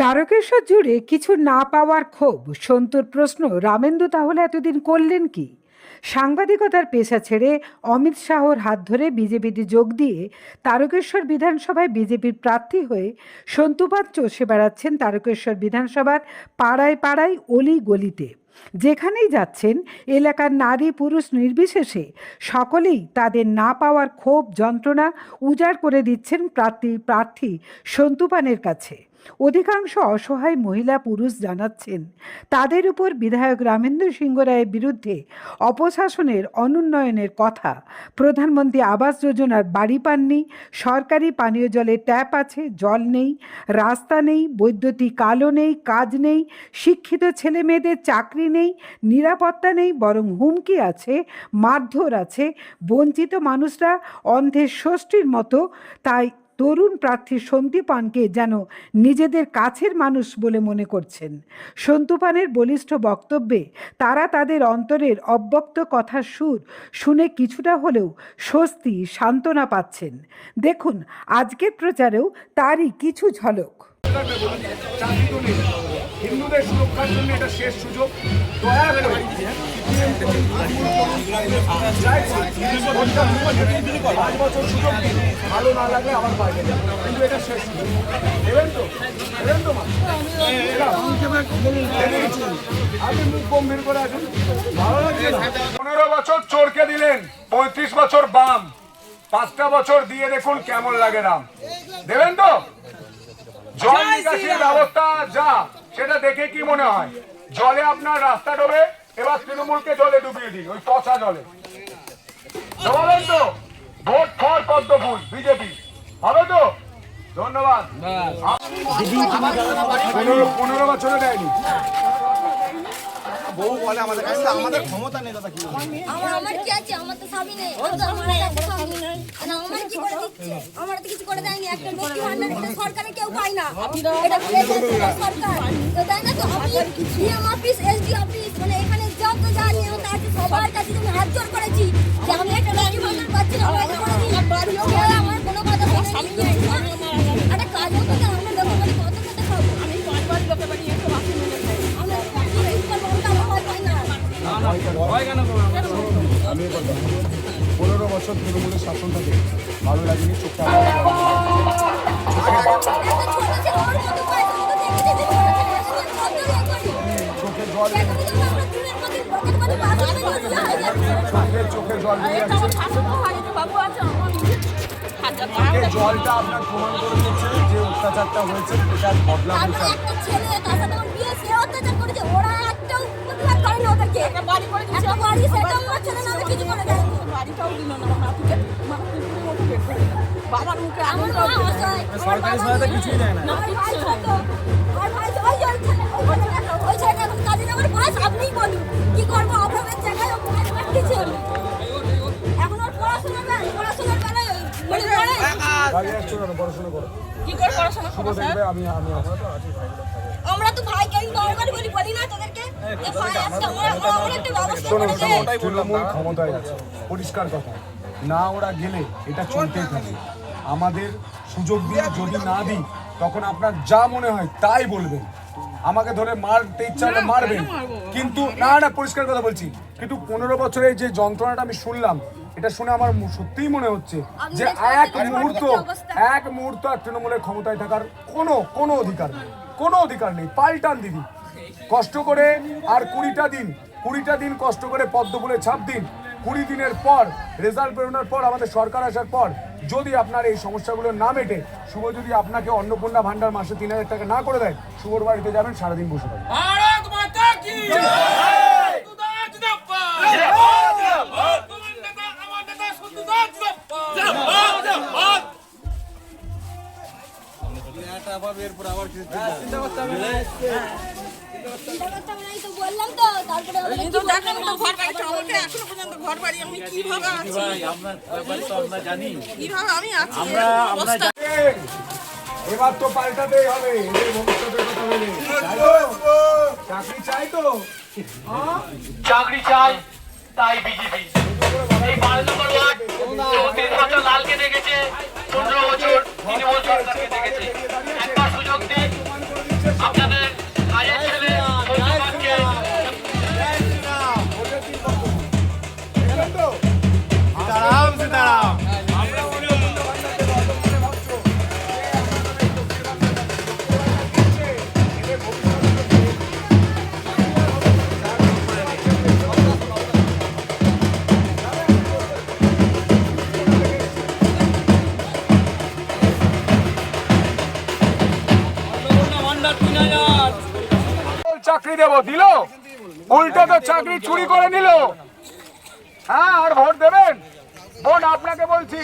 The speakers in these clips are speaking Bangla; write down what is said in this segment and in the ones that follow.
তারকেশ্বর জুড়ে কিছু না পাওয়ার ক্ষোভ। সন্তুর প্রশ্ন, রামেন্দু তাহলে এতদিন করলেন কি? সাংবাদিকতার পেশা ছেড়ে অমিত শাহর হাত ধরে বিজেপিতে যোগ দিয়ে তারকেশ্বর বিধানসভায় বিজেপির প্রার্থী হয়ে সন্তু পাত্র চষে বেড়াচ্ছেন তারকেশ্বর বিধানসভার পাড়ায় পাড়ায় অলি গলিতে। যেখানেই যাচ্ছেন এলাকার নারী পুরুষ নির্বিশেষে সকলেই তাদের না পাওয়ার ক্ষোভ যন্ত্রণা উজাড় করে দিচ্ছেন প্রার্থী সন্তু পানের কাছে। অধিকাংশ অসহায় মহিলা পুরুষ জানাচ্ছেন তাদের উপর বিধায়ক রামেন্দ্র সিংহ রায়ের বিরুদ্ধে অপশাসনের অনুন্নয়নের কথা। প্রধানমন্ত্রী আবাস যোজনার বাড়ি পাননি, সরকারি পানীয় জলের ট্যাপ আছে, জল নেই, রাস্তা নেই, বৈদ্যুতিক আলো নেই, কাজ নেই, শিক্ষিত ছেলে মেয়েদের চাকরি নেই, নিরাপত্তা নেই, বরং হুমকি আছে, মারধর আছে, বঞ্চিত মানুষরা অন্ধের ষষ্ঠীর মতো। তাই তরুণ প্রার্থী সন্তু পানকে যেন নিজেদের কাছের মানুষ বলে মনে করছেন। সন্তু পানের বলিষ্ঠ বক্তব্যে তারা তাদের অন্তরের অব্যক্ত কথার সুর শুনে কিছুটা হলেও স্বস্তি সান্ত্বনা পাচ্ছেন। দেখুন আজকের প্রচারেও তারই কিছু ঝলক। হিন্দুদের সুরক্ষার জন্য এটা শেষ সুযোগ। দয়া করে পাঁচ বছর সুযোগ দিন, ভালো না লাগলে আবার বাইরে যাবে, কিন্তু এটা শেষ সুযোগ। দেবেন তো? দেবেন তো? আপনি মুখ গম্ভীর করে আছেন, ভালো লাগছে না? 15 বছর চোরকে দিলেন, 35 বছর বাম, 5টা বছর দিয়ে দেখুন কেমন লাগে রাম। দেবেন তো? জল নিকাশির ব্যবস্থা যা, সেটা দেখে কি মনে হয়? জলে আপনার রাস্তা ডোবে, এবার তৃণমূলকে জলে ডুবিয়ে দিই, ওই পচা জলে। দেবেন তো? ভোট ফর পদ্মফুল বিজেপি হবে তো? ধন্যবাদ। 15 বছরে দেয়নি। বউ বলে আমাদের কাছে আমাদের ক্ষমতা নেই দাদা। কি আমার কি আছে? আমার তো স্বামী নেই, আমার একটা স্বামী নেই, আমার কি করে দিচ্ছে? আমার তো কিছু করে দেয়নি। একটা লক্ষ্মী ভান্ডার এটা সরকারে কেউ পায় না, এটা সরকার তো দেয় না। তো ডিএম অফিস, এসডি অফিস, মানে এখানে যত যা নিয়ম আছে সবার কাছে আমি হাত জোর করেছি যে আমি একটা লক্ষ্মী ভান্ডার পাচ্ছি না, আমাকে করে দিন। আমার কোনো কথা শোনেনি, একটা কাজও তো আমরা লোকের বাড়ি কত খেতে খাবো? আমি 5 বার লোকের বাড়ি এসে বাসি মেনে খাই। আমরা আমি 15 বছর তৃণমূলের শাসন থাকে, ভালো লাগেনি। চোখটা চোখে জল, চোখে জল দিয়ে যাচ্ছে। জলটা আপনার প্রমাণ করে দিচ্ছে যে অত্যাচারটা হয়েছে এটা বদলা হয়েছে। সরকারি সহায়তা কিছুই দেয় না। আপনি বলুন কি করবো? আপনাদের জায়গায় এখন ওর পড়াশোনার বেলায় পড়াশোনা করো, কি করে পড়াশোনা করবো স্যার? আমরা তো ভাইকে আমি বারবার বলি না তোদেরকে যে ভাই আজকে আমরা একটা ব্যবস্থা করে দে। তৃণমূল ক্ষমতায় আছে, পরিষ্কার কথা। না ওরা গেলে এটা চলতেই থাকবে। আমাদের সুযোগ দিয়ে যদি না দিই তখন আপনার যা মনে হয় তাই বলবেন। আমাকে ধরে মারতে ইচ্ছা হলে মারবেন, কিন্তু না পরিষ্কার কথা বলছি। কিন্তু 15 বছরে যে যন্ত্রণাটা আমি শুনলাম, এটা শুনে আমার সত্যিই মনে হচ্ছে যে এক মুহূর্ত আর তৃণমূলের ক্ষমতায় থাকার কোনো অধিকার নেই। পাল্টান দিদি, কষ্ট করে আর 20টা দিন কষ্ট করে পদ্মফুলে ছাপ দিন। 20 দিনের পর রেজাল্ট বেরোনোর পর, আমাদের সরকার আসার পর যদি আপনার এই সমস্যাগুলো না মেটে, শুভ যদি আপনাকে অন্নপূর্ণা ভান্ডার মাসে 3000 টাকা না করে দেয়, শুভর বাড়িতে যাবেন, সারাদিন বসে থাকবেন। বললাম তো, তারপরে ঘর বাড়ি আমি কিভাবে আছি, কিভাবে আমি আছি। এবার তো পাল্টাতেই হবে, এদের ভবিষ্যতের কথা বলে। চাকরি চাই তো, চাকরি চাই, তাই বিজেপি এই 12 নম্বর ওয়ার্ড 3 বছর লালকে দেখেছে, 15 বছর তৃণমূল সরকারকে দেখেছে। একবার সুযোগ দিন, আপনাদের কাজের ছেলে সত্যবানকে সীতারাম সীতারাম চাকরি দেবো দিল, উল্টো তো চাকরি চুরি করে নিল। হ্যাঁ, আর ভোট দেবেন? বোন আপনাকে বলছি,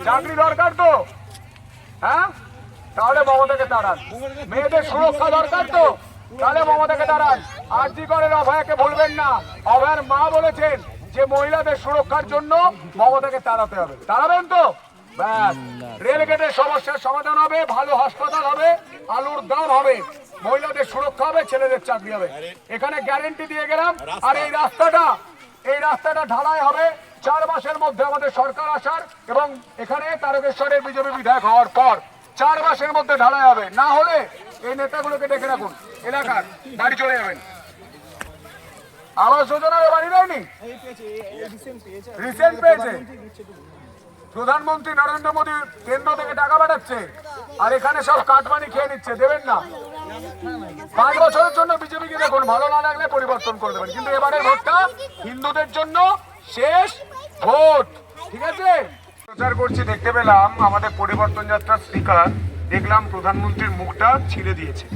চাকরি দরকার তো, হ্যাঁ তাহলে মমতাকে তাড়ান। মেয়েদের সুরক্ষা দরকার তো, তাহলে মমতাকে তাড়ান। আরজি করেন অভয়াকে ভুলবেন না। অভয়ার মা বলেছেন যে মহিলাদের সুরক্ষার জন্য মমতাকে তাড়াতে হবে। তাড়াবেন তো? ব্যাস, রেলগেটের সমস্যার সমাধান হবে, ভালো হাসপাতাল হবে, আলুর দাম হবে, মহিলাদের সুরক্ষা হবে, ছেলেদের চাকরি হবে। এখানে গ্যারেন্টি দিয়ে গেলাম। আর এই রাস্তাটা ঢালাই হবে 4 মাসের মধ্যে আমাদের সরকার আসার, এবং এখানে তারকেশ্বরের বিজেপি বিধায়ক হওয়ার পর 4 মাসের মধ্যে ঢালাই হবে। না হলে এই নেতাগুলোকে দেখে রাখুন, এলাকার বাড়ি চলে যাবেন। আবাস যোজনার বাড়ি দেয়নি, রিসেন্ট পেয়েছে। প্রধানমন্ত্রী নরেন্দ্র মোদী কেন্দ্র থেকে টাকা পাঠাচ্ছে, আর এখানে সব কাটমানি খেয়ে নিচ্ছে। দেবেন না। 5 বছরের জন্য বিজেপিকে দেখুন, ভালো না লাগলে পরিবর্তন করে দেবেন, কিন্তু এবারের ভোটটা হিন্দুদের জন্য শেষ ভোট, ঠিক আছে? প্রচার করছি, দেখতে পেলাম আমাদের পরিবর্তন যাত্রার স্পিকার, দেখলাম প্রধানমন্ত্রীর মুখটা ছিঁড়ে দিয়েছে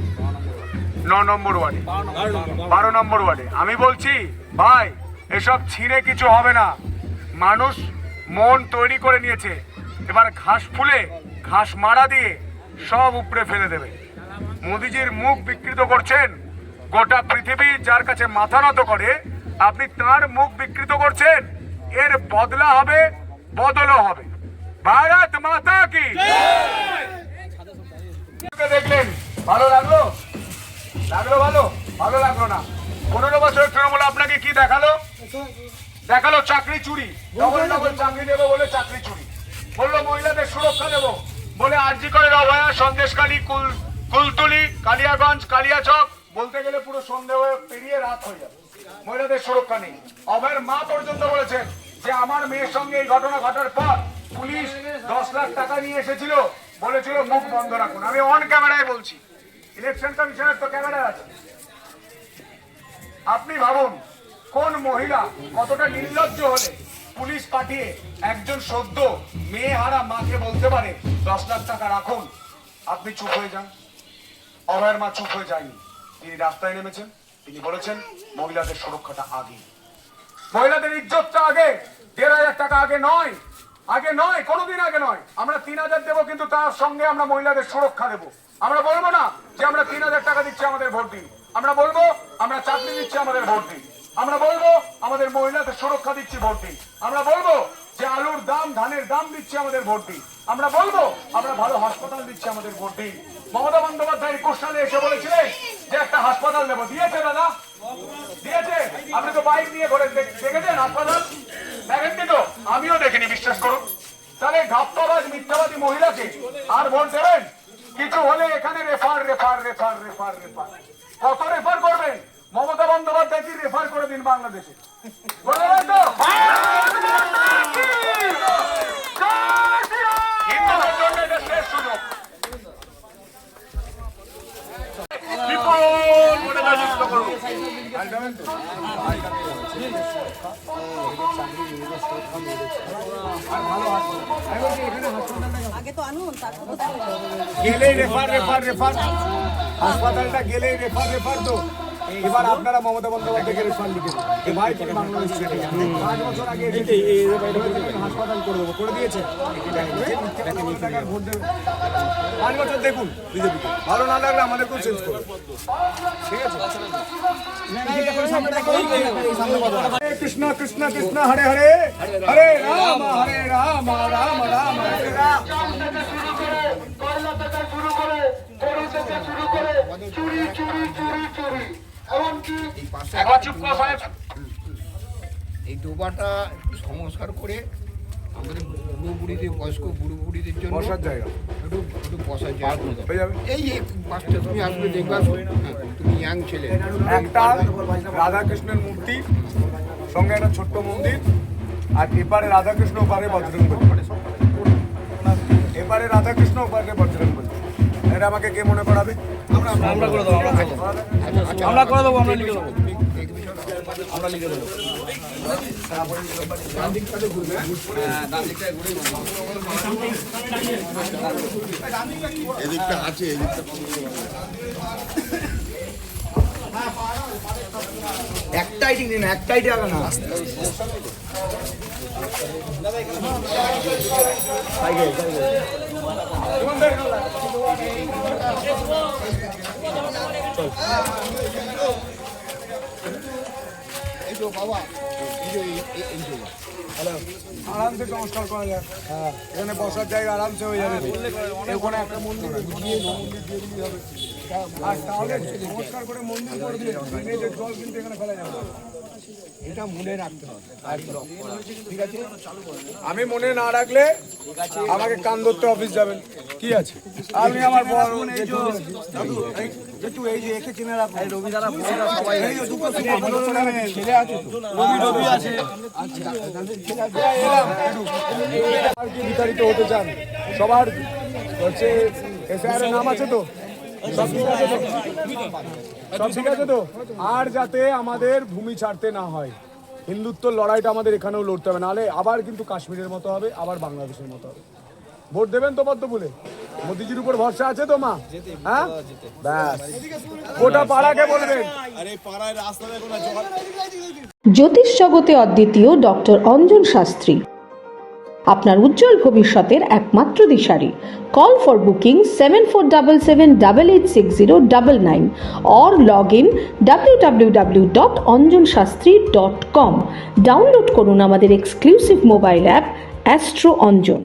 9 নম্বর ওয়ার্ডে, 12 নম্বর ওয়ার্ডে। আমি বলছি ভাই, এসব ছিঁড়ে কিছু হবে না। মানুষ মন তৈরি করে নিয়েছে, এবার ঘাস ফুলে ঘাস মারা দিয়ে সব উপড়ে ফেলে দেবে। মোদিজির মুখ বিকৃত করছেন, গোটা পৃথিবী যার কাছে মাথা নত করে আপনি তার মুখ বিকৃত করছেন। এর বদলা হবে, বদলও হবে। ভারত মাতা কি। দেখলেন, ভালো লাগলো? ভালো লাগলো না। 15 বছর তৃণমূল আপনাকে কি দেখালো? চাকরি চুরি, ডবল চাকরি দেবো বলে চাকরি চুরি, বললো মহিলাদের সুরক্ষা দেবো বলে আরজি করের অভয়া, সন্দেশখালী, কুলতলি, কালিয়াগঞ্জ, কালিয়াচক, বলতে গেলে পুরো সন্দেহ হয়ে পেরিয়ে রাত হয়ে যাবে। মহিলাদের সুরক্ষা নেই। অভয়ের মা পর্যন্ত বলেছেন যে আমার মেয়ের সঙ্গে এই ঘটনা ঘটার পর পুলিশ 10 লাখ টাকা নিয়ে এসেছিল, বলেছিল মুখ বন্ধ রাখুন। আমি অন ক্যামেরায় বলছি, ইলেকশন কমিশনের তো ক্যামেরা আছে। আপনি ভাবুন কোন মহিলা কতটা নির্লজ্জ হলে পুলিশ পাঠিয়ে একজন সদ্য মেয়ে হারা মাকে বলতে পারে 10 লাখ টাকা রাখুন। আপনি চুপ হয়ে যান। অভয়ের মা চুপ হয়ে যায়নি, তিনি রাস্তায় নেমেছেন। তিনি বলেছেন মহিলাদের সুরক্ষাটা আগে, মহিলাদের ইজ্জতটা আগে, 1,500 টাকা আগে নয়, কোনোদিন আগে নয়। আমরা 3,000 দেবো, কিন্তু তার সঙ্গে আমরা মহিলাদের সুরক্ষা দেবো। আমরা বলবো না যে আমরা 3,000 টাকা দিচ্ছি, আমাদের ভোট দিন। আমরা বলবো আমরা চাকরি দিচ্ছি, আমাদের ভোট দিন। আমরা বলবো আমাদের মহিলাদের সুরক্ষা দিচ্ছি, ভোট দিন। আমরা বলবো যে আলুর দাম, ধানের দাম দিচ্ছি, আমাদের ভোট দিন। আমরা বলবো আমরা ভালো হাসপাতাল দিচ্ছি, আমাদের ভোট দিন। মমতা বন্দ্যোপাধ্যায় 21 সালে এসে বলেছিলেন যে একটা হাসপাতাল দেবো, দিয়েছে দাদা, দিয়েছে। আপনি তো বাইক নিয়ে ঘরে দেখেছেন হাসপাতাল, দেখেননি তো? আমিও দেখিনি, বিশ্বাস করুন। তাহলে ধাপ্পাবাজ মিথ্যাবাদী মহিলাকে আর ভোট দেবেন? কিছু হলে এখানে রেফার। কত রেফার করবেন? মমতা বন্দ্যোপাধ্যায় কি রেফার করে দিন বাংলাদেশে, বলবেন তো? হিন্দুদের জন্য এটা শেষ সুযোগ। বিপুল মনে যুক্ত করুন। গেলেই রেফার, হাসপাতালটা গেলেই রেফার তো। এবার আপনারা মমতা বন্দ্যোপাধ্যায়কে রেফার লিখে দিন, ভাই তুমি বাংলাদেশ ছেড়ে যাও। 5 বছর আগে হাসপাতাল করে দেবো, করে দিয়েছে। ভোট দেবে 5 বছর, দেখুন বিজেপি ভালো না লাগলে আমাদেরকেও চেঞ্জ করবে, ঠিক আছে? হরে কৃষ্ণ কৃষ্ণ কৃষ্ণ হরে হরে, হরে রাম রাম রাম হরে রাম। এই ডোবাটা সংস্কার করে আমাদের বুড়ো বুড়িদের বয়স্ক বুড়ো বুড়িদের জন্য বসার জায়গা একটু একটু বসার জায়গা হয়ে যাবে। এই যে পাঁচটা তুমি আসবে দেখবা তুমি ইয়াং ছেলে একটা রাধাকৃষ্ণের মূর্তি সঙ্গে একটা ছোট্ট মন্দির, আর এপারে রাধাকৃষ্ণ ওপারে বজরংবলী, এপারে রাধাকৃষ্ণ ওপারে বজরংবলী। এটা আমাকে কে মনে করাবে? আমরা করে দেবো, আমরা করে দেবো, আমরা লিখে দেবো, আমরা লিখে দেবো। এদিকটা আছে, এদিকটা একটাই ঠিক না, একটাই টাকা না। এই তো বাবা এই যে এই যে আরামসে সংস্কার করা যায়। হ্যাঁ, এখানে বসার জায়গা আরামসে হয়ে যাবে। ওখানে একটা মন্দির দিয়ে মন্দির দিয়ে দিলেই হবে। আর তাহলে সংস্কার করে মন্দির করে দিয়ে ড্রেনেজের জল কিন্তু এখানে ফেলা যাবে না। এটা মনে রাখতে হবে। ঠিক আছে, আমি মনে না রাখলে আমাকে কান ধরতে অফিস যাবেন। কি আছে, আপনি আমার বড় একটু এই যে একে চিনে রাখুন। রবি দ্বারা সবাই ছেলে আছে তো, রবি আছে। আর কি বিতাড়িত হতে চান? সবার হচ্ছে এসআইআর নাম আছে তো, সব ঠিক আছে তো, সব ঠিক আছে তো। আর যাতে আমাদের ভূমি ছাড়তে না হয়, হিন্দুত্বর লড়াইটা আমাদের এখানেও লড়তে হবে, নাহলে আবার কিন্তু কাশ্মীরের মতো হবে, আবার বাংলাদেশের মতো হবে। ভোট দেবেন তো পদ্মফুলে? মোদিজির উপর ভরসা আছে তো মা? হ্যাঁ, ব্যাস, গোটা পাড়াকে বলবেন। জ্যোতিষ জগতে অদ্বিতীয় ডক্টর অঞ্জন শাস্ত্রী, আপনার উজ্জ্বল ভবিষ্যতের একমাত্র দিশারি। Call for booking 7477886099 or log in www.anjanshastri.com। Download করুন আমাদের exclusive mobile app Astro Anjan.